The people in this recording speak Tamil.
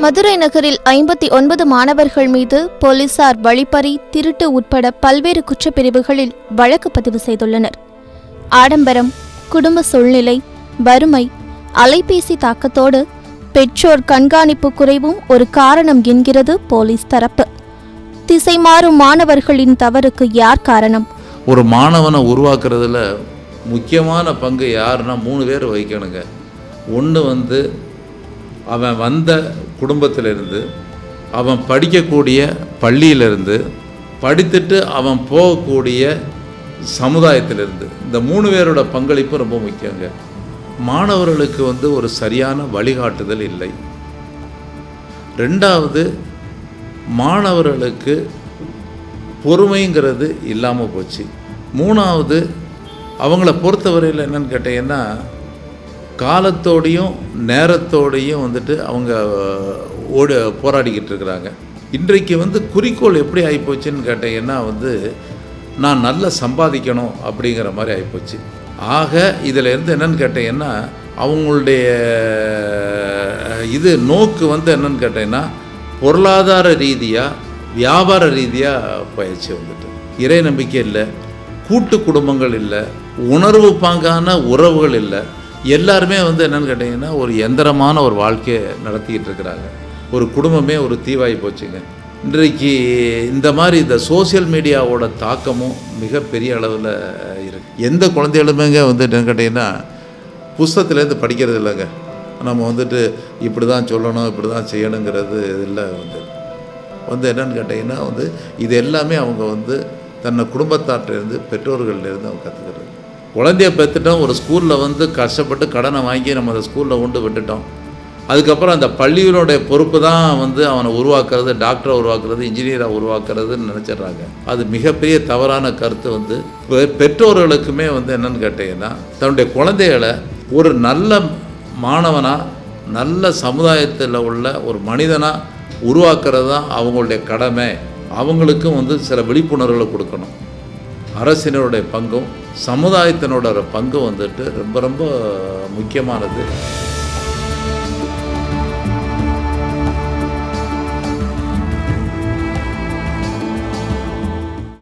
மதுரை நகரில் 59 மாணவர்கள் மீது போலீசார் வழிப்பறி, திருட்டு உட்பட பல்வேறு குற்றப்பிரிவுகளில் வழக்கு பதிவு செய்துள்ளனர். ஆடம்பரம், குடும்ப சூழ்நிலை, வறுமை, அலைபேசி தாக்கத்தோடு பெற்றோர் கண்காணிப்பு குறைவும் ஒரு காரணம் என்கிறது போலீஸ் தரப்பு. திசை மாறும் மாணவர்களின் தவறுக்கு யார் காரணம்? ஒரு மாணவனை உருவாக்குறதுல முக்கியமான பங்கு யாருன்னா 3 பேர் வகிக்கணுங்க. ஒன்று அவன் வந்த குடும்பத்திலிருந்து, அவன் படிக்கக்கூடிய பள்ளியிலிருந்து, படித்துட்டு அவன் போகக்கூடிய சமுதாயத்திலிருந்து, இந்த 3 பேரோட பங்களிப்பு ரொம்ப முக்கியங்க. மாணவர்களுக்கு ஒரு சரியான வழிகாட்டுதல் இல்லை. 2வது, மாணவர்களுக்கு பொறுமைங்கிறது இல்லாமல் போச்சு. 3வது, அவங்கள பொறுத்தவரையில் என்னன்னு கேட்டீங்கன்னா, காலத்தோடையும் நேரத்தோடையும் அவங்க போராடிக்கிட்டு இருக்கிறாங்க. இன்றைக்கு குறிக்கோள் எப்படி ஆகிப்போச்சுன்னு கேட்டீங்கன்னா நான் நல்லா சம்பாதிக்கணும் அப்படிங்கிற மாதிரி ஆகிப்போச்சு. ஆக இதில் என்னன்னு கேட்டீங்கன்னா, அவங்களுடைய நோக்கு என்னன்னு கேட்டீங்கன்னா பொருளாதார ரீதியாக, வியாபார ரீதியாக பயிற்சி இறை நம்பிக்கை இல்லை, கூட்டு குடும்பங்கள் இல்லை, உணர்வு பாங்கான உறவுகள் இல்லை. எல்லாருமே என்னென்னு கேட்டிங்கன்னா ஒரு எந்திரமான ஒரு வாழ்க்கையை நடத்திக்கிட்டு இருக்கிறாங்க. ஒரு குடும்பமே ஒரு தீவாகி போச்சுங்க. இன்றைக்கு இந்த சோசியல் மீடியாவோட தாக்கமும் மிகப்பெரிய அளவில் இருக்குது. எந்த குழந்தைகளுமேங்க என்னென்னு கேட்டிங்கன்னா புஸ்தகத்துலேருந்து படிக்கிறது இல்லைங்க. நம்ம இப்படி தான் சொல்லணும், இப்படி தான் செய்யணுங்கிறது இல்லை. என்னென்னு கேட்டிங்கன்னா இது எல்லாமே அவங்க தன்னை குடும்பத்தாற்றிலேருந்து, பெற்றோர்கள்லேருந்து அவங்க கற்றுக்கிறது. குழந்தைய பெற்றுட்டோம், ஒரு ஸ்கூலில் கஷ்டப்பட்டு கடனை வாங்கி நம்ம அந்த ஸ்கூலில் கொண்டு விட்டுட்டோம். அதுக்கப்புறம் அந்த பள்ளியினுடைய பொறுப்பு தான் அவனை உருவாக்குறது, டாக்டரை உருவாக்குறது, இன்ஜினியராக உருவாக்குறதுன்னு நினச்சிட்றாங்க. அது மிகப்பெரிய தவறான கருத்து. பெற்றோர்களுக்குமே என்னென்னு கேட்டிங்கன்னா தன்னுடைய குழந்தைகளை ஒரு நல்ல மாணவனாக, நல்ல சமுதாயத்தில் உள்ள ஒரு மனிதனாக உருவாக்குறது தான் அவங்களுடைய கடமை. அவங்களுக்கும் சில விழிப்புணர்வுகளை கொடுக்கணும். அரசினருடைய பங்கும் சமுதாயத்தினோட பங்கும் ரொம்ப ரொம்ப முக்கியமானது.